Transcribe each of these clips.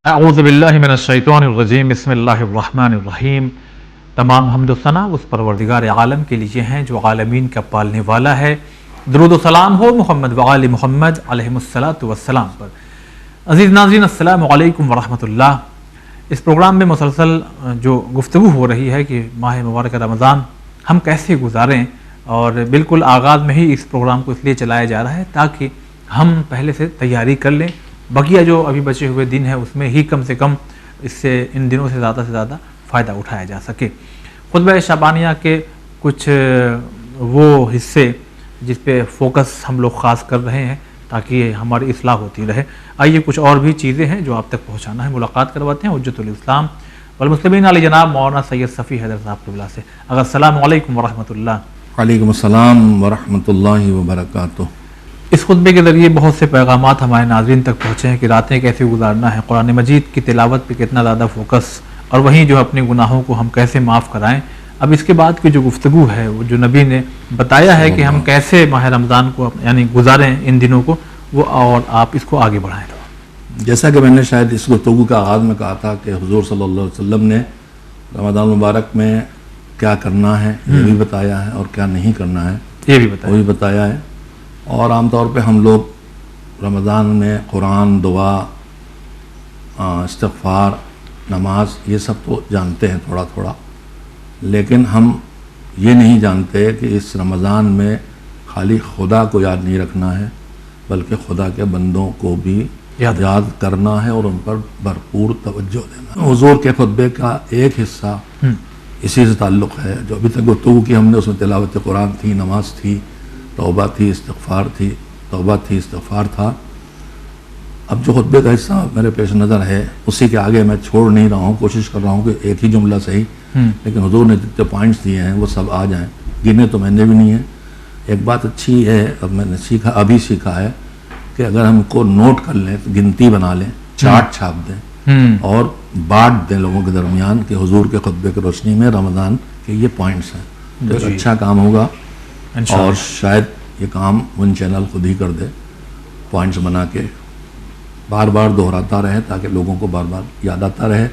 اعوذ باللہ من الشیطان الرجیم، بسم اللہ الرحمن الرحیم۔ تمام حمد و ثنا اس پروردگار عالم کے لیے ہیں جو عالمین کا پالنے والا ہے۔ درود و سلام ہو محمد و آل محمد علیہ الصلاۃ والسلام پر۔ عزیز ناظرین، السلام علیکم ورحمۃ اللہ۔ اس پروگرام میں مسلسل جو گفتگو ہو رہی ہے کہ ماہ مبارک رمضان ہم کیسے گزاریں، اور بالکل آغاز میں ہی اس پروگرام کو اس لیے چلایا جا رہا ہے تاکہ ہم پہلے سے تیاری کر لیں، بقیہ جو ابھی بچے ہوئے دن ہیں اس میں ہی کم سے کم اس سے ان دنوں سے زیادہ فائدہ اٹھایا جا سکے۔ خطبہ شعبانیہ کے کچھ وہ حصے جس پہ فوکس ہم لوگ خاص کر رہے ہیں تاکہ ہماری اصلاح ہوتی رہے۔ آئیے کچھ اور بھی چیزیں ہیں جو آپ تک پہنچانا ہے، ملاقات کرواتے ہیں حجت الاسلام والمسلمین علی جناب مولانا سید صفی حیدر صاحب قبلہ سے۔ اگر السلام علیکم ورحمۃ اللہ۔ وعلیکم السلام ورحمۃ اللہ وبرکاتہ۔ اس خطبے کے ذریعے بہت سے پیغامات ہمارے ناظرین تک پہنچے ہیں کہ راتیں کیسے گزارنا ہے، قرآن مجید کی تلاوت پہ کتنا زیادہ فوکس، اور وہیں جو اپنے گناہوں کو ہم کیسے معاف کرائیں۔ اب اس کے بعد کی جو گفتگو ہے، وہ جو نبی نے بتایا ہے کہ ہم کیسے ماہ رمضان کو یعنی گزاریں ان دنوں کو، وہ اور آپ اس کو آگے بڑھائیں۔ جیسا کہ میں نے شاید اس گفتگو کا آغاز میں کہا تھا کہ حضور صلی اللہ علیہ وسلم نے رمضان مبارک میں کیا کرنا ہے یہ بھی بتایا ہے، اور کیا نہیں کرنا ہے یہ بھی بتایا ہے۔ اور عام طور پہ ہم لوگ رمضان میں قرآن، دعا، استغفار، نماز یہ سب تو جانتے ہیں تھوڑا تھوڑا، لیکن ہم یہ نہیں جانتے کہ اس رمضان میں خالی خدا کو یاد نہیں رکھنا ہے بلکہ خدا کے بندوں کو بھی یاد کرنا ہے اور ان پر بھرپور توجہ دینا ہے۔ حضور کے خطبے کا ایک حصہ اسی سے تعلق ہے، جو ابھی تک گفتگو کی ہم نے، اس میں تلاوت قرآن تھی، نماز تھی، توبہ تھی، استغفار تھی، توبہ تھی، استغفار تھا۔ اب جو خطبے کا حصہ میرے پیش نظر ہے اسی کے آگے میں چھوڑ نہیں رہا ہوں، کوشش کر رہا ہوں کہ ایک ہی جملہ صحیح، لیکن حضور نے جتنے پوائنٹس دیے ہیں وہ سب آ جائیں۔ گنے تو میں نے بھی نہیں ہے۔ ایک بات اچھی ہے، اب میں نے ابھی سیکھا ہے کہ اگر ہم کو نوٹ کر لیں، گنتی بنا لیں، چارٹ چھاپ دیں اور بانٹ دیں لوگوں کے درمیان کہ حضور کے خطبے کی روشنی میں رمضان کے یہ پوائنٹس ہیں، تو ایک اچھا کام ہوگا۔ اور شاید یہ کام ون چینل خود ہی کر دے، پوائنٹس بنا کے بار بار دہراتا رہے تاکہ لوگوں کو بار بار یاد آتا رہے۔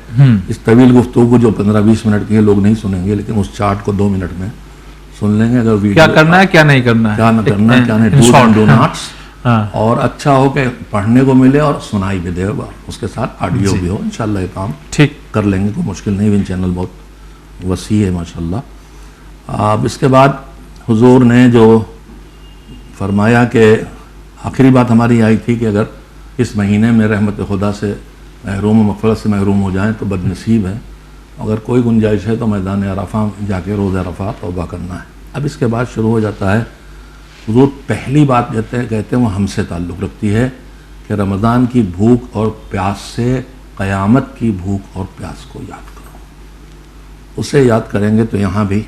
اس طویل گفتگو جو 15-20 منٹ کی ہے لوگ نہیں سنیں گے، لیکن اس چارٹ کو 2 منٹ میں سن لیں گے۔ اگر کیا کرنا ہے، کیا نہیں کرنا ہے، کیا نہ کرنا ہے، کیا نہیں، ڈو ناٹس، اور اچھا ہو کہ پڑھنے کو ملے اور سنائی بھی دے گا، اس کے ساتھ آڈیو بھی ہو۔ انشاءاللہ یہ کام ٹھیک کر لیں گے، کوئی مشکل نہیں۔ ون چینل بہت وسیع ہے ماشاءاللہ۔ اب اس کے بعد حضور نے جو فرمایا کہ آخری بات ہماری آئی تھی کہ اگر اس مہینے میں رحمت خدا سے محروم و مغفرت سے محروم ہو جائیں تو بد نصیب ہے، اگر کوئی گنجائش ہے تو میدان عرفہ جا کے روز عرفہ توبہ کرنا ہے۔ اب اس کے بعد شروع ہو جاتا ہے۔ حضور پہلی بات کہتے ہیں وہ ہم سے تعلق رکھتی ہے کہ رمضان کی بھوک اور پیاس سے قیامت کی بھوک اور پیاس کو یاد کرو۔ اسے یاد کریں گے تو یہاں بھی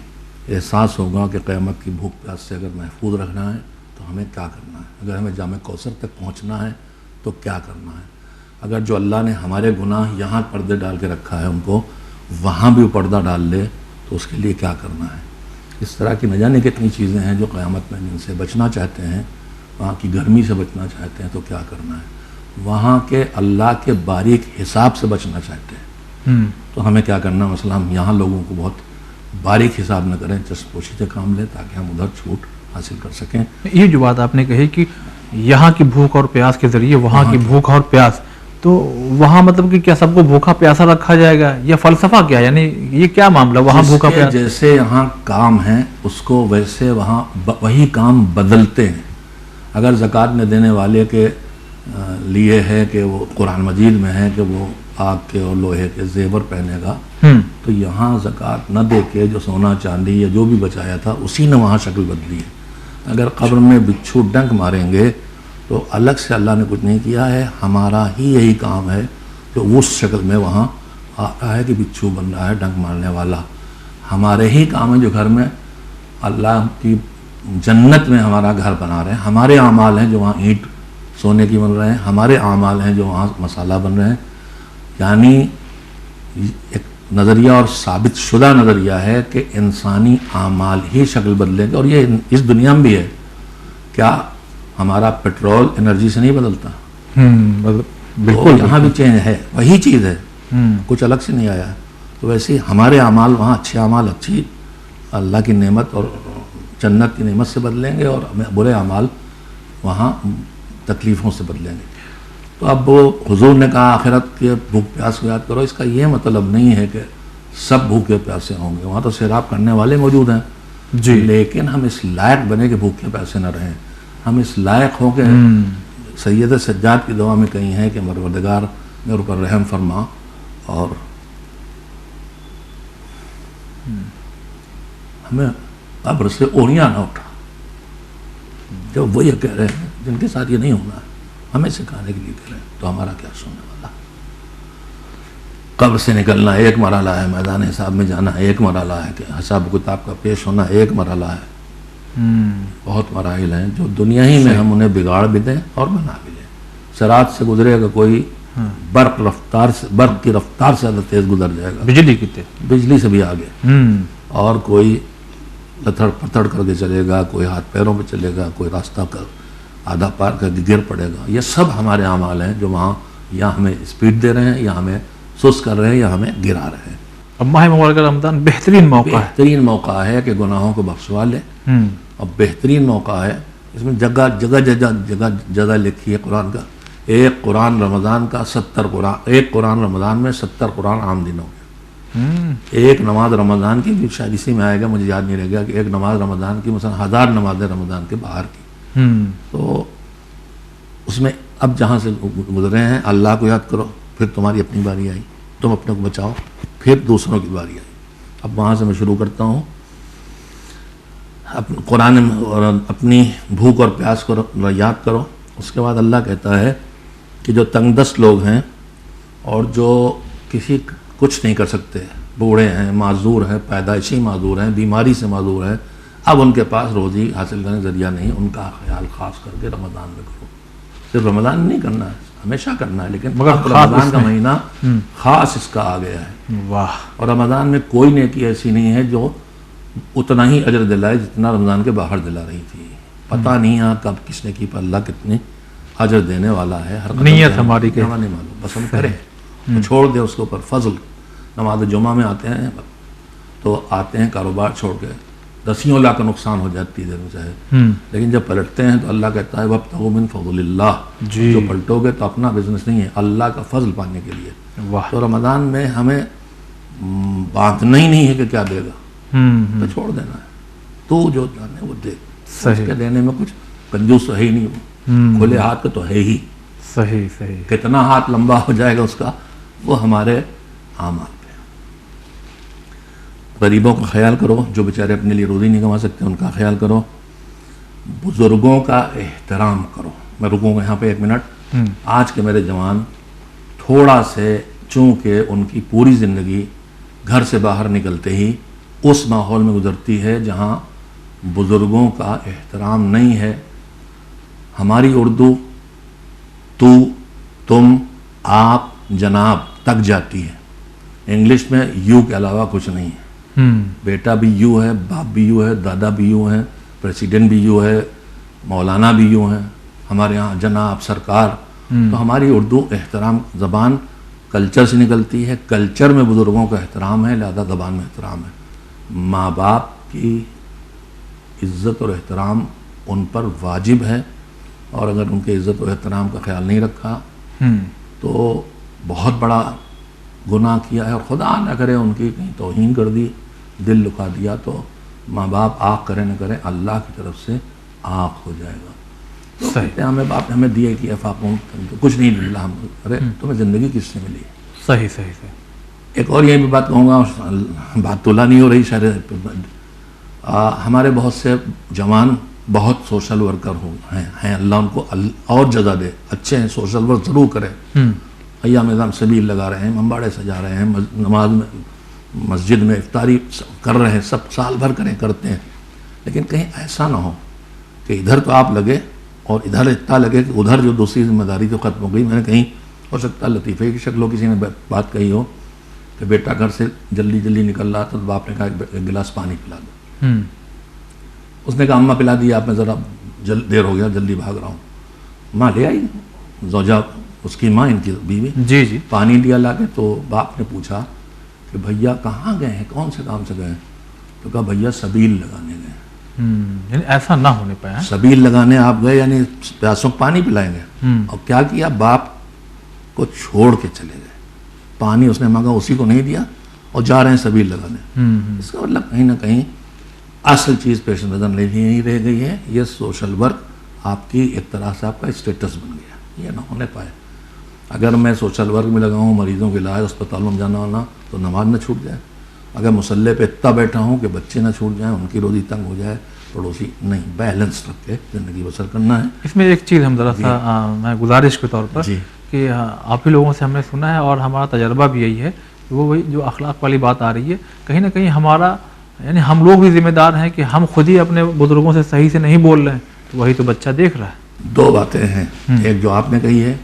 احساس ہوگا کہ قیامت کی بھوک پیاس سے اگر محفوظ رکھنا ہے تو ہمیں کیا کرنا ہے، اگر ہمیں جامع کوثر تک پہنچنا ہے تو کیا کرنا ہے، اگر جو اللہ نے ہمارے گناہ یہاں پردے ڈال کے رکھا ہے ان کو وہاں بھی پردہ ڈال لے تو اس کے لیے کیا کرنا ہے۔ اس طرح کی نہ جانے کتنی چیزیں ہیں جو قیامت میں جن سے بچنا چاہتے ہیں، وہاں کی گرمی سے بچنا چاہتے ہیں تو کیا کرنا ہے، وہاں کے اللہ کے باریک حساب سے بچنا چاہتے ہیں تو ہمیں کیا کرنا ہے۔ مثلا ہم یہاں لوگوں کو بہت باریک حساب نہ کریں، چسپ پوشیدہ کام لیں تاکہ ہم ادھر چھوٹ حاصل کر سکیں۔ یہ جو بات آپ نے کہی کہ یہاں کی بھوک اور پیاس کے ذریعے وہاں کی بھوک اور پیاس، تو وہاں مطلب کہ کیا سب کو بھوکا پیاسا رکھا جائے گا، یا فلسفہ کیا، یعنی یہ کیا معاملہ وہاں بھوکا پیاسا؟ جیسے یہاں کام ہے اس کو ویسے وہاں وہی کام بدلتے ہیں۔ اگر زکوٰۃ میں دینے والے کے لیے ہے کہ وہ قرآن مجید میں ہے کہ وہ آگ کے اور لوہے کے زیور پہنے گا، تو یہاں زکوٰۃ نہ دے کے جو سونا چاندی یا جو بھی بچایا تھا اسی نے وہاں شکل بدلی ہے۔ اگر قبر میں بچھو ڈنک ماریں گے تو الگ سے اللہ نے کچھ نہیں کیا ہے، ہمارا ہی یہی کام ہے جو اس شکل میں وہاں آ رہا ہے کہ بچھو بن رہا ہے ڈنک مارنے والا۔ ہمارے ہی کام ہے جو گھر میں اللہ کی جنت میں ہمارا گھر بنا رہے ہیں، ہمارے اعمال ہیں جو وہاں اینٹ سونے کی بن رہے ہیں، ہمارے اعمال ہیں جو وہاں مسالہ بن رہے ہیں۔ یعنی ایک نظریہ اور ثابت شدہ نظریہ ہے کہ انسانی اعمال ہی شکل بدلیں گے، اور یہ اس دنیا میں بھی ہے۔ کیا ہمارا پیٹرول انرجی سے نہیں بدلتا؟ بالکل یہاں بھی چینج ہے، وہی چیز ہے، کچھ الگ سے نہیں آیا. تو ویسے ہی ہمارے اعمال وہاں اچھے اعمال اچھی اللہ کی نعمت اور جنت کی نعمت سے بدلیں گے، اور برے اعمال وہاں تکلیفوں سے بدلیں گے. تو اب وہ حضور نے کہا آخرت کے بھوک پیاس کو یاد کرو، اس کا یہ مطلب نہیں ہے کہ سب بھوکے پیاسے ہوں گے، وہاں تو سیراب کرنے والے موجود ہیں جی، لیکن ہم اس لائق بنے کہ بھوکے پیاسے نہ رہیں. ہم اس لائق ہوں کہ سید سجاد کی دعا میں کہیں ہے کہ پروردگار میرے اوپر رحم فرما اور ہمیں قبر سے اوڑیاں نہ اٹھا. جب وہ یہ کہہ رہے ہیں جن کے ساتھ یہ نہیں ہونا ہے، ہمیں سکھانے کے لیے کہہ رہے ہیں، تو ہمارا کیا سننے والا. قبر سے نکلنا ایک مرحلہ ہے، میدان حساب میں جانا ایک مرحلہ ہے، کہ حساب کتاب کا پیش ہونا ایک مرحلہ ہے. بہت مراحل ہیں جو دنیا ہی میں ہم انہیں بگاڑ بھی دیں اور بنا بھی لیں. صراط سے گزرے گا کوئی برق کی رفتار سے زیادہ تیز گزر جائے گا، بجلی کی تیز، بجلی سے بھی آگے. اور کوئی لتھڑ پتھڑ کر کے چلے گا، کوئی ہاتھ پیروں پہ چلے گا، کوئی راستہ کر آدھا پار کر کے گر پڑے گا. یہ سب ہمارے اعمال ہیں جو وہاں یا ہمیں اسپیڈ دے رہے ہیں، یا ہمیں سست کر رہے ہیں، یا ہمیں گرا رہے ہیں. اب ماہ مبارک رمضان بہترین موقع ہے، بہترین موقع ہے کہ گناہوں کو بخشوا لے. اور بہترین موقع ہے، اس میں جگہ لکھی ہے قرآن کا. ایک قرآن رمضان کا 70 قرآن، ایک قرآن رمضان میں 70 قرآن عام دن ہو گئے. ایک نماز رمضان کی بھی شاید اسی میں آئے گا، مجھے یاد نہیں رہے گا، کہ ایک نماز رمضان کی مثلا 1000 نمازیں رمضان کے باہر کی. تو اس میں اب جہاں سے گزرے ہیں اللہ کو یاد کرو، پھر تمہاری اپنی باری آئی، تم اپنے کو بچاؤ، پھر دوسروں کی باری آئی. اب وہاں سے میں شروع کرتا ہوں. قرآن اور اپنی بھوک اور پیاس کو یاد کرو. اس کے بعد اللہ کہتا ہے کہ جو تنگ دست لوگ ہیں اور جو کچھ نہیں کر سکتے، بوڑھے ہیں، معذور ہیں، پیدائشی معذور ہیں، بیماری سے معذور ہیں، اب ان کے پاس روزی حاصل کرنے کا ذریعہ نہیں، ان کا خیال خاص کر کے رمضان میں کرو. صرف رمضان نہیں کرنا ہے، ہمیشہ کرنا ہے، لیکن مگر رمضان کا مہینہ خاص اس کا آ گیا ہے. واہ. اور رمضان میں کوئی نیکی ایسی نہیں ہے جو اتنا ہی اجر دلائے جتنا رمضان کے باہر دلا رہی تھی. پتہ نہیں ہاں کب کس نے کی، پر اللہ کتنے اجر دینے والا ہے. ہر نیت ہماری کے نہیں معلوم، بس ہم کریں، چھوڑ دیں اس کے اوپر فضل. نماز جمعہ میں آتے ہیں تو آتے ہیں کاروبار چھوڑ کے، 10 لاکھ کا نقصان ہو جاتی ہے دیر میں چاہے، لیکن جب پلٹتے ہیں تو اللہ کہتا ہے وَابْتَغُوا مِن فَضْلِ اللَّهِ. جو پلٹو گے تو اپنا بزنس نہیں ہے، اللہ کا فضل پانے کے لیے. تو رمضان میں ہمیں باندھنا ہی نہیں ہے کہ کیا دے گا، تو چھوڑ دینا ہے. تو جو جانے وہ دے. اس کے دینے میں کچھ کنجوس تو ہے ہی نہیں، کھلے ہاتھ کا تو ہے ہی. صحیح. کتنا ہاتھ لمبا ہو جائے گا اس کا، وہ ہمارے اعمال پہ. غریبوں کا خیال کرو، جو بیچارے اپنے لیے روزی نہیں کما سکتے ان کا خیال کرو. بزرگوں کا احترام کرو. میں رکوں گا یہاں پہ 1 منٹ. آج کے میرے جوان تھوڑا سے، چونکہ ان کی پوری زندگی گھر سے باہر نکلتے ہی اس ماحول میں گزرتی ہے جہاں بزرگوں کا احترام نہیں ہے. ہماری اردو تو، تم، آپ، جناب تک جاتی ہے. انگلش میں یو کے علاوہ کچھ نہیں ہے. بیٹا بھی یو ہے، باپ بھی یو ہے، دادا بھی یو ہے، پریسیڈنٹ بھی یو ہے، مولانا بھی یو ہے. ہمارے ہاں جناب، سرکار. تو ہماری اردو احترام زبان کلچر سے نکلتی ہے. کلچر میں بزرگوں کا احترام ہے، لہذا زبان میں احترام ہے. ماں باپ کی عزت اور احترام ان پر واجب ہے، اور اگر ان کے عزت و احترام کا خیال نہیں رکھا تو بہت بڑا گناہ کیا ہے. اور خدا نہ کرے ان کی کہیں توہین کر دی، دل لکھا دیا، تو ماں باپ آنکھ کرے نہ کرے اللہ کی طرف سے آنکھ ہو جائے گا. تو کہتے ہیں ہمیں باپ نے ہمیں دیا کہ افاقوں کچھ نہیں ملا. ہم ارے تمہیں زندگی کس سے ملی؟ صحیح. ایک اور یہ بھی بات کہوں گا، بات تولا نہیں ہو رہی شاید. ہمارے بہت سے جوان بہت سوشل ورکر ہیں، اللہ ان کو اور جزا دے، اچھے ہیں، سوشل ورک ضرور کریں. ایام نظام سبیل لگا رہے ہیں، ممباڑے سجا رہے ہیں، نماز میں مسجد میں افطاری کر رہے ہیں، سب سال بھر کرتے ہیں. لیکن کہیں ایسا نہ ہو کہ ادھر تو آپ لگے اور ادھر اتنا لگے کہ ادھر جو دوسری ذمہ داری تو ختم ہو گئی. میں نے کہیں ہو سکتا ہے لطیفے کی شکل ہو، کسی نے بات کہی ہو کہ بیٹا گھر سے جلدی نکل رہا تھا تو باپ نے کہا ایک گلاس پانی پلا دو. اس نے کہا اماں پلا دیا، آپ میں ذرا دیر ہو گیا، جلدی بھاگ رہا ہوں. ماں لے آئی، زوجہ اس کی ماں ان کی بیوی جی جی پانی لیا لا کے، تو باپ نے پوچھا کہ بھیا کہاں گئے ہیں، کون سے کام سے گئے ہیں؟ تو کہا بھیا سبیل لگانے گئے۔ یعنی ایسا نہ ہونے پایا۔ سبیل لگانے آپ گئے یعنی پیاسوں کو پانی پلائیں گے، اور کیا کیا، باپ کو چھوڑ کے چلے گئے، پانی اس نے مانگا اسی کو نہیں دیا اور جا رہے ہیں سبیل لگانے۔ اس کا مطلب کہیں نہ کہیں اصل چیز پیش نظر نہیں رہ گئی ہے، یہ سوشل ورک آپ کی ایک طرح سے آپ کا اسٹیٹس بن گیا، یہ نہ ہونے پائے۔ اگر میں سوشل ورک میں لگا ہوں، مریضوں کے علاج اسپتالوں میں جانا ہونا، تو نماز نہ چھوٹ جائے۔ اگر مسلح پہ اتنا بیٹھا ہوں کہ بچے نہ چھوٹ جائیں، ان کی روزی تنگ ہو جائے، پڑوسی نہیں، بیلنس رکھ کے زندگی بسر کرنا ہے۔ اس میں ایک چیز ہم ذرا سا میں گزارش کے طور پر کہ آپ ہی لوگوں سے ہم نے سنا ہے اور ہمارا تجربہ بھی یہی ہے کہ وہ وہی جو اخلاق والی بات آ رہی ہے، کہیں نہ کہیں ہمارا یعنی ہم لوگ بھی ذمہ دار ہیں کہ ہم خود ہی اپنے بزرگوں سے صحیح سے نہیں بول رہے ہیں، تو وہی تو بچہ دیکھ رہا ہے۔ دو باتیں ہیں، ایک جو آپ نے کہی ہے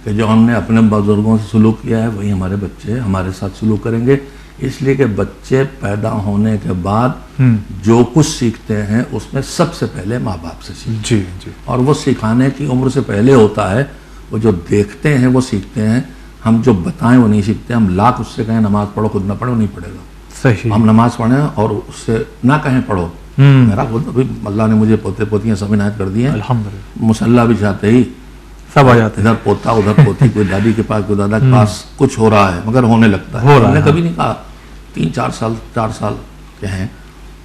کہ جو ہم نے اپنے بزرگوں سے سلوک کیا ہے وہی ہمارے بچے ہمارے ساتھ سلوک کریں گے، اس لیے کہ بچے پیدا ہونے کے بعد جو کچھ سیکھتے ہیں اس میں سب سے پہلے ماں باپ سے سیکھتے جی جی ہیں، اور وہ سکھانے کی عمر سے پہلے ہوتا ہے۔ وہ جو دیکھتے ہیں وہ سیکھتے ہیں، ہم جو بتائیں وہ نہیں سیکھتے۔ ہم لاکھ اس سے کہیں نماز پڑھو، خود نہ پڑھو، نہیں پڑھے گا۔ صحیح، ہم نماز پڑھیں اور اس سے نہ کہیں پڑھو۔ میرا خود ابھی اللہ نے مجھے پوتے پوتیاں سب عنایت کر دی ہیں، الحمدللہ مصلی بھی چاہتے ہی سب آ جاتے ہیں۔ ادھر پوتا ادھر پوتی، کوئی دادی کے پاس کوئی دادا کے پاس، کچھ ہو رہا ہے مگر ہونے لگتا ہے۔ ہم نے کبھی نہیں کہا 3-4 سال کے ہیں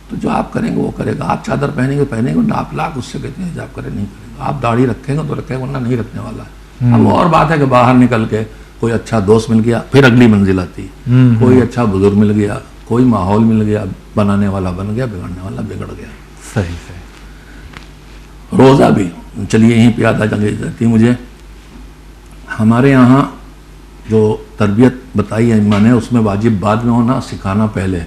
تو جو آپ کریں گے وہ کرے گا۔ آپ چادر پہنیں گے آپ لاکھ اس سے کہتے ہیں حجاب کرے، نہیں کرے گا۔ آپ داڑھی رکھیں گے تو رکھیں گے، ورنہ نہیں رکھنے والا ہے۔ اب اور بات ہے کہ باہر نکل کے کوئی اچھا دوست مل گیا، پھر اگلی منزل آتی ہے، کوئی اچھا بزرگ مل گیا، کوئی ماحول مل گیا، بنانے والا بن گیا، بگڑنے والا بگڑ گیا۔ صحیح صحیح۔ روزہ بھی چلیے یہیں پہ یاد آ جاتی مجھے، ہمارے یہاں جو تربیت بتائی ہے اماں نے، اس میں واجب بعد میں ہونا، سکھانا پہلے۔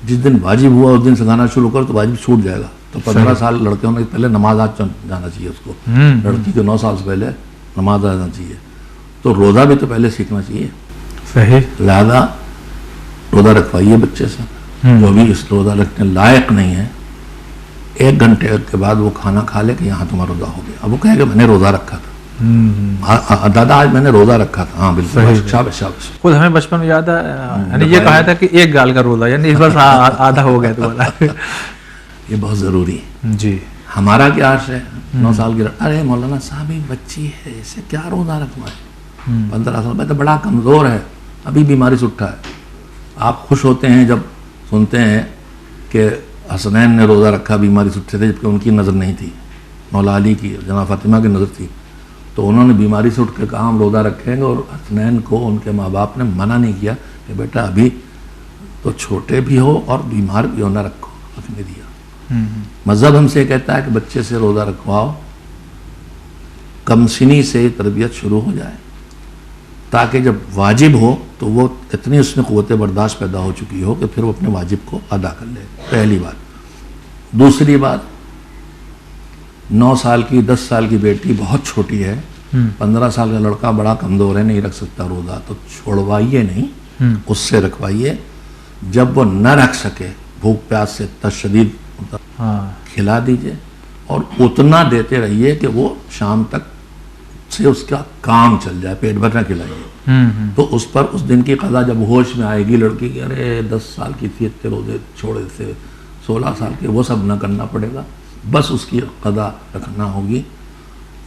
جس دن واجب ہوا اس دن سکھانا شروع کر تو واجب چھوٹ جائے گا۔ تو 15 سال لڑکے ہونے سے پہلے نماز آج جانا چاہیے اس کو، لڑکی کو 9 سال سے پہلے نماز آنا چاہیے، تو روزہ بھی تو پہلے سیکھنا چاہیے۔ صحیح، لہذا روزہ رکھوائیے بچے سے، جو بھی اس روزہ رکھنے لائق نہیں ہے 1 گھنٹے کے بعد وہ کھانا کھا لے کہ یہاں تمہارا روزہ ہو گیا۔ اب وہ کہے کہ میں نے روزہ رکھا تھا، دادا آج میں نے روزہ رکھا تھا، ہاں بالکل، شاباش شاباش۔ خود ہمیں بچپن میں یاد ہے، یعنی یہ کہا تھا کہ 1 گال کا روزہ، یعنی اس بس آدھا ہو گیا تمہارا۔ یہ بہت ضروری ہے۔ جی، ہمارا کیا عرش ہے 9 سال کی، ارے مولانا صاحب یہ بچی ہے، اسے کیا روزہ رکھوائے، 15 سال میں تو بڑا کمزور ہے، ابھی بیماری سے اٹھا ہے۔ آپ خوش ہوتے ہیں جب سنتے ہیں کہ حسنین نے روزہ رکھا، بیماری سے اٹھے تھے، جبکہ ان کی نظر نہیں تھی، مولا علی کی، جناب فاطمہ کی نظر تھی، تو انہوں نے بیماری سے اٹھ کے کہا ہم روزہ رکھیں گے، اور حسنین کو ان کے ماں باپ نے منع نہیں کیا کہ بیٹا ابھی تو چھوٹے بھی ہو اور بیمار بھی ہو، نہ رکھو، رکھنے دیا۔ مذہب ہم سے کہتا ہے کہ بچے سے روزہ رکھواؤ، کم سنی سے تربیت شروع ہو جائے، تاکہ جب واجب ہو تو وہ اتنی اس میں قوت برداشت پیدا ہو چکی ہو کہ پھر وہ اپنے واجب کو ادا کر لے، پہلی بات۔ دوسری بات، 9 سال کی 10 سال کی بیٹی بہت چھوٹی ہے، 15 سال کا لڑکا بڑا کمزور ہے، نہیں رکھ سکتا روزہ، تو چھوڑوائیے نہیں، اس سے رکھوائیے۔ جب وہ نہ رکھ سکے، بھوک پیاس سے تشدید کھلا دیجئے، اور اتنا دیتے رہیے کہ وہ شام تک سے اس کا کام چل جائے، پیٹ بھر نہ کھلائیے۔ تو اس پر اس دن کی قضا جب ہوش میں آئے گی لڑکی کی، ارے 10 سال کی تھی، اتنے روزے چھوڑے تھے، 16 سال کے، وہ سب نہ کرنا پڑے گا، بس اس کی قضا رکھنا ہوگی۔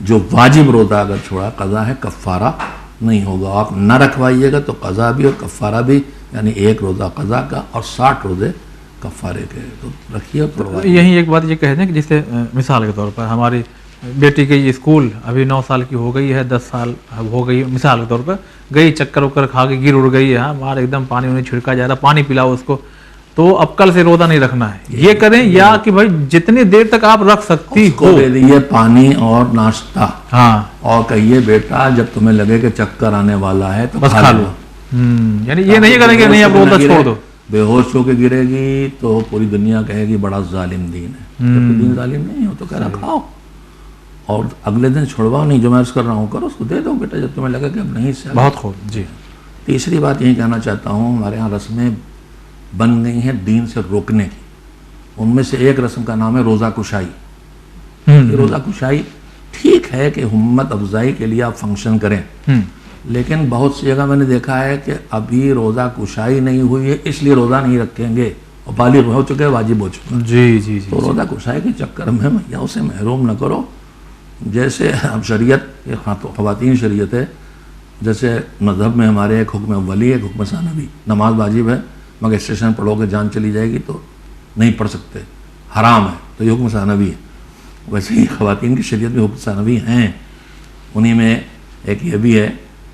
جو واجب روزہ اگر چھوڑا، قضا ہے، کفارہ نہیں ہوگا۔ آپ نہ رکھوائیے گا تو قضا بھی اور کفارہ بھی، یعنی 1 روزہ قضا کا اور 60 روزے کفارے کے، تو رکھیے اور یہی ایک بات یہ کہہ دیں کہ جسے مثال کے طور پر ہماری بیٹی گئی اسکول، ابھی 9 سال کی ہو گئی ہے، 10 سال ہو گئی، مثال کے طور پر گئی، چکر وکر کھا کے گر اڑ گئی ہے، باہر ایک دم پانی انہیں چھڑکا جا رہا، پانی پلاؤ اس کو، تو اب کل سے روزہ نہیں رکھنا ہے، یہ کریں، یا کہ بھائی جتنی دیر تک آپ رکھ سکتی اس کو ہو دے دیجیے پانی اور ناشتہ، ہاں، اور کہیے بیٹا جب تمہیں لگے کہ چکر آنے والا ہے تو بس کھا لو۔ یعنی یہ نہیں کریں کہ نہیں آپ روزہ چھوڑ دو، بے ہوش ہو کے گرے گی تو پوری دنیا کہے گی بڑا ظالم دین ہے، جب دین ظالم نہیں ہو تو کہہ رہا کھاؤ، اور اگلے دن چھوڑواؤ نہیں، جو میں عرض کر رہا ہوں کرو، اس کو دے دو بیٹا جب تمہیں لگے کہ اب نہیں سے۔ بہت خوب جی۔ تیسری بات یہی کہنا چاہتا ہوں، ہمارے ہاں رسمیں بن گئی ہیں دین سے روکنے کی، ان میں سے ایک رسم کا نام ہے روزہ کشائی۔ یہ روزہ کشائی ٹھیک ہے کہ ہمت افزائی کے لیے آپ فنکشن کریں، لیکن بہت سی جگہ میں نے دیکھا ہے کہ ابھی روزہ کشائی نہیں ہوئی ہے اس لیے روزہ نہیں رکھیں گے، اور بالغ ہو چکے، واجب ہو چکا، جی جی تو روزہ کشائی کے چکر میں یا اسے محروم نہ کرو۔ جیسے اب شریعت یہ خواتین شریعت ہے، جیسے مذہب میں ہمارے ایک حکم اولی ہے، ایک حکم ثانوی، نماز واجب ہے مگر اسٹیشن پڑھو گے جان چلی جائے گی تو نہیں پڑھ سکتے، حرام ہے، تو یہ حکم ثانوی ہے۔ ویسے ہی خواتین کی شریعت میں حکم ثانوی ہیں، انہی میں ایک یہ بھی ہے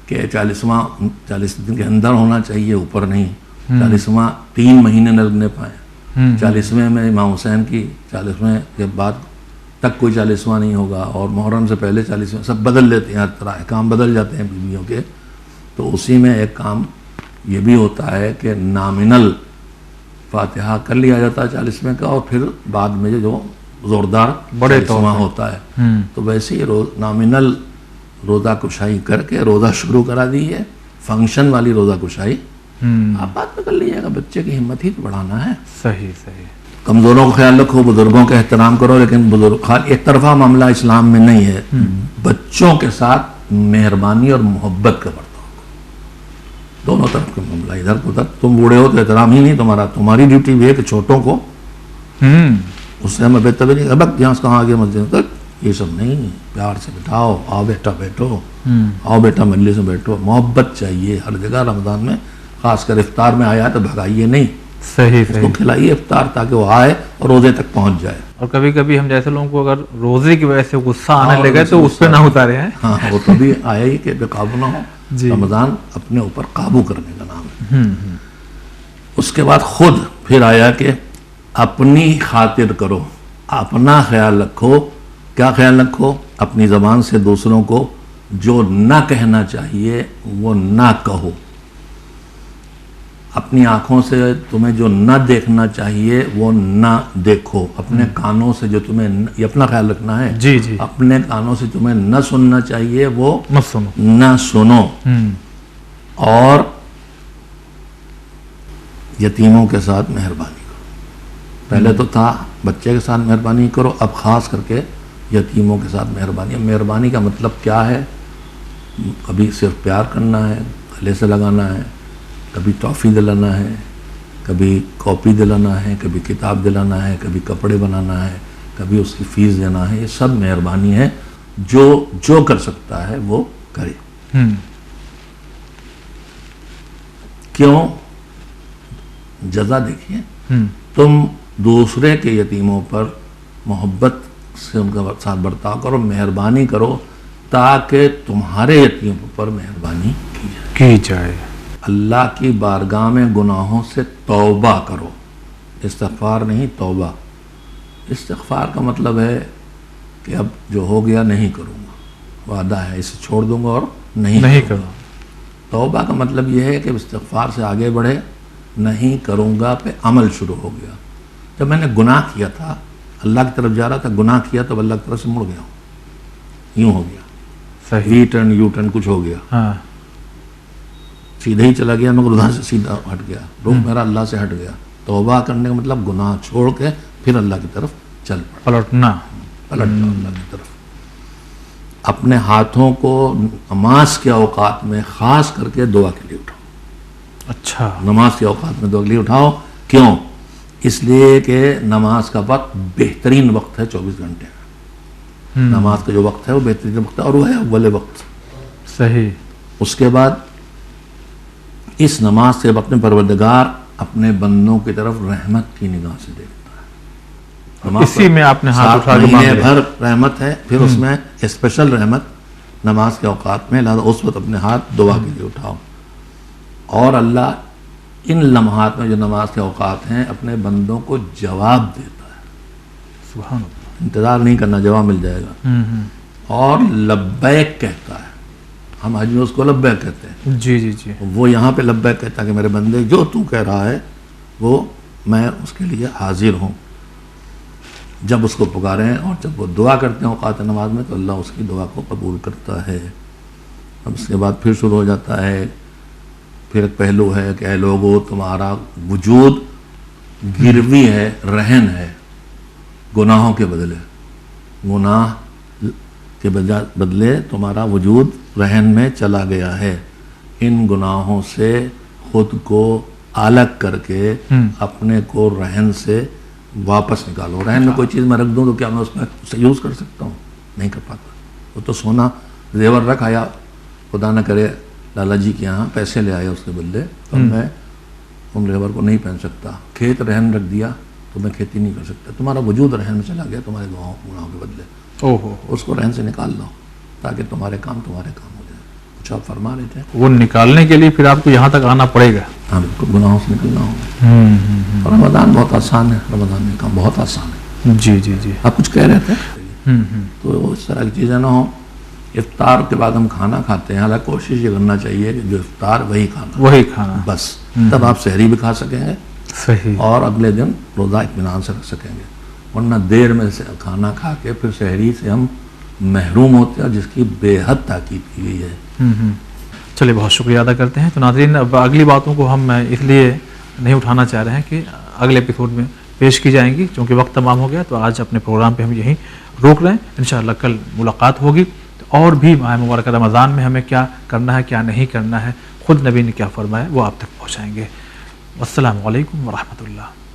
کہ 40 دن کے اندر ہونا چاہیے، اوپر نہیں، 40واں 3 مہینے نہ لگنے پائیں، 40ویں میں امام حسین کی 40ویں کے بعد تک کوئی 40واں نہیں ہوگا، اور محرم سے پہلے 40واں، سب بدل لیتے ہیں، ہر طرح کام بدل جاتے ہیں بیویوں کے، تو اسی میں ایک کام یہ بھی ہوتا ہے کہ نامنل فاتحہ کر لیا جاتا ہے 40ویں کا، اور پھر بعد میں جو زوردار 40واں ہوتا ہے، تو ویسے ہی نامنل روزہ کشائی کر کے روزہ شروع کرا دی ہے، فنکشن والی روزہ کشائی آپ بعد میں کر لیجیے گا، بچے کی ہمت ہی تو بڑھانا ہے۔ صحیح صحیح۔ کمزوروں کا خیال رکھو، بزرگوں کا احترام کرو، لیکن ایک طرفہ معاملہ اسلام میں نہیں ہے، بچوں کے ساتھ مہربانی اور محبت کا برتاؤ کرو، دونوں طرف کا معاملہ، ادھر ادھر، تم بوڑھے ہو تو احترام ہی نہیں تمہارا، تمہاری ڈیوٹی بھی ہے کہ چھوٹوں کو اس سے ہمیں بہتر نہیں، ابک جہاں کہاں آگے مسجد تک یہ سب نہیں، پیار سے بٹھاؤ، آؤ بیٹا بیٹھو، آؤ بیٹا مجلس میں بیٹھو، محبت چاہیے ہر جگہ۔ رمضان میں خاص کر افطار میں آیا تو بھگائیے نہیں، صحیح اس کو کھلائیے افطار تاکہ وہ آئے اور روزے تک پہنچ جائے۔ اور کبھی کبھی ہم جیسے لوگوں کو اگر روزے کی وجہ سے غصہ آنے لگے تو اس پہ نہ اتارے ہیں، ہاں وہ تو بھی آیا ہی کہ بے قابو نہ ہو، رمضان اپنے اوپر قابو کرنے کا نام ہے۔ اس کے بعد خود پھر آیا کہ اپنی خاطر کرو، اپنا خیال رکھو۔ کیا خیال رکھو؟ اپنی زبان سے دوسروں کو جو نہ کہنا چاہیے وہ نہ کہو، اپنی آنکھوں سے تمہیں جو نہ دیکھنا چاہیے وہ نہ دیکھو، اپنے کانوں سے جو تمہیں یہ اپنا خیال رکھنا ہے، جی جی، اپنے کانوں سے تمہیں نہ سننا چاہیے وہ مت سنو، نہ سنو، اور یتیموں کے ساتھ مہربانی کرو۔ پہلے تو تھا بچے کے ساتھ مہربانی کرو، اب خاص کر کے یتیموں کے ساتھ مہربانی۔ مہربانی کا مطلب کیا ہے؟ کبھی صرف پیار کرنا ہے، گلے سے لگانا ہے، کبھی ٹافی دلانا ہے، کبھی کاپی دلانا ہے، کبھی کتاب دلانا ہے، کبھی کپڑے بنانا ہے، کبھی اس کی فیس دینا ہے، یہ سب مہربانی ہے، جو کر سکتا ہے وہ کرے۔ کیوں؟ جزا دیکھیے، تم دوسرے کے یتیموں پر محبت سے ان کا ساتھ برتاؤ کرو، مہربانی کرو تاکہ تمہارے یتیموں پر مہربانی کی جائے۔ اللہ کی بارگاہ میں گناہوں سے توبہ کرو، استغفار نہیں، توبہ۔ استغفار کا مطلب ہے کہ اب جو ہو گیا نہیں کروں گا، وعدہ ہے اسے چھوڑ دوں گا اور نہیں کروں گا۔ توبہ کا مطلب یہ ہے کہ استغفار سے آگے بڑھے، نہیں کروں گا پہ عمل شروع ہو گیا۔ جب میں نے گناہ کیا تھا، اللہ کی طرف جا رہا تھا، گناہ کیا تو اللہ کی طرف سے مڑ گیا ہوں، یوں ہو گیا، وی ٹرن یو ٹرن کچھ ہو گیا، سیدھے ہی چلا گیا، مگر ادھر سے سیدھا ہٹ گیا، رخ میرا اللہ سے ہٹ گیا۔ توبہ کرنے کا مطلب گناہ چھوڑ کے پھر اللہ کی طرف چل پلٹنا اللہ کی طرف۔ اپنے ہاتھوں کو نماز کے اوقات میں خاص کر کے دعا کے لیے اٹھاؤ۔ اچھا، نماز کے اوقات میں دعا کے لیے اٹھاؤ۔ کیوں؟ اس لیے کہ نماز کا وقت بہترین وقت ہے، 24 گھنٹے نماز کا جو وقت ہے وہ بہترین وقت ہے، اور وہ ہے اول وقت۔ صحیح۔ اس کے بعد اس نماز سے اپنے پروردگار اپنے بندوں کی طرف رحمت کی نگاہ سے دیکھتا ہے، اسی میں آپ نے ہاتھ اٹھا کے مہینے بھر رحمت ہے، پھر اس میں اسپیشل رحمت نماز کے اوقات میں، لہذا اس وقت اپنے ہاتھ دعا کے لیے اٹھاؤ۔ اور اللہ ان لمحات میں جو نماز کے اوقات ہیں اپنے بندوں کو جواب دیتا ہے، سبحان اللہ، انتظار نہیں کرنا، جواب مل جائے گا، اور لبیک کہتا ہے، ہم حج میں اس کو لبیک کہتے ہیں، جی جی جی، وہ یہاں پہ لبیک کہتا ہے کہ میرے بندے جو تو کہہ رہا ہے وہ میں اس کے لیے حاضر ہوں۔ جب اس کو پکاریں اور جب وہ دعا کرتے ہیں اوقات نماز میں تو اللہ اس کی دعا کو قبول کرتا ہے۔ اب اس کے بعد پھر شروع ہو جاتا ہے، پھر ایک پہلو ہے کہ اے لوگو تمہارا وجود گروی ہے، رہن ہے گناہوں کے بدلے، گناہ کے بدلے تمہارا وجود رہن میں چلا گیا ہے، ان گناہوں سے خود کو الگ کر کے اپنے کو رہن سے واپس نکالو۔ رہن میں کوئی چیز میں رکھ دوں تو کیا میں اس میں اسے یوز کر سکتا ہوں؟ نہیں کر پاتا۔ وہ تو سونا زیور رکھ آیا، خدا نہ کرے لالا جی کے یہاں پیسے لے آیا اس کے بدلے، تو میں ان زیور کو نہیں پہن سکتا۔ کھیت رہن رکھ دیا تو میں کھیتی نہیں کر سکتا۔ تمہارا وجود رہن میں چلا گیا تمہارے گناہوں کے بدلے، اس کو رہن سے نکال لو تاکہ تمہارے کام ہو جائے۔ کچھ آپ فرما رہے تھے؟ وہ نکالنے کے لیے پھر آپ کو یہاں تک آنا پڑے گا۔ ہاں بالکل، گناہوں سے نکلنا ہوگا۔ اور رمضان بہت آسان ہے، رمضان میں کام بہت آسان ہے۔ جی جی جی، آپ کچھ کہہ رہے تھے؟ تو اس طرح کی چیزیں نہ ہوں۔ افطار کے بعد ہم کھانا کھاتے ہیں، حالانکہ کوشش یہ کرنا چاہیے کہ جو افطار وہی کھانا بس، تب آپ سحری بھی کھا سکیں گے صحیح، اور اور اگلے دن روزہ اطمینان سے رکھ سکیں گے، ورنہ دیر میں سے کھانا کھا کے پھر سحری سے ہم محروم ہوتے ہیں، جس کی بے حد تاکید کی گئی ہے۔ چلیے بہت شکریہ ادا کرتے ہیں۔ تو ناظرین، اب اگلی باتوں کو ہم اس لیے نہیں اٹھانا چاہ رہے ہیں کہ اگلے ایپیسوڈ میں پیش کی جائیں گی، چونکہ وقت تمام ہو گیا، تو آج اپنے پروگرام پہ ہم یہیں روک رہے ہیں۔ انشاءاللہ کل ملاقات ہوگی، اور بھی ماہ مبارکہ رمضان میں ہمیں کیا کرنا ہے کیا نہیں کرنا ہے، خود نبی نے کیا فرمایا وہ آپ تک پہنچائیں گے۔ والسلام علیکم ورحمۃ اللہ۔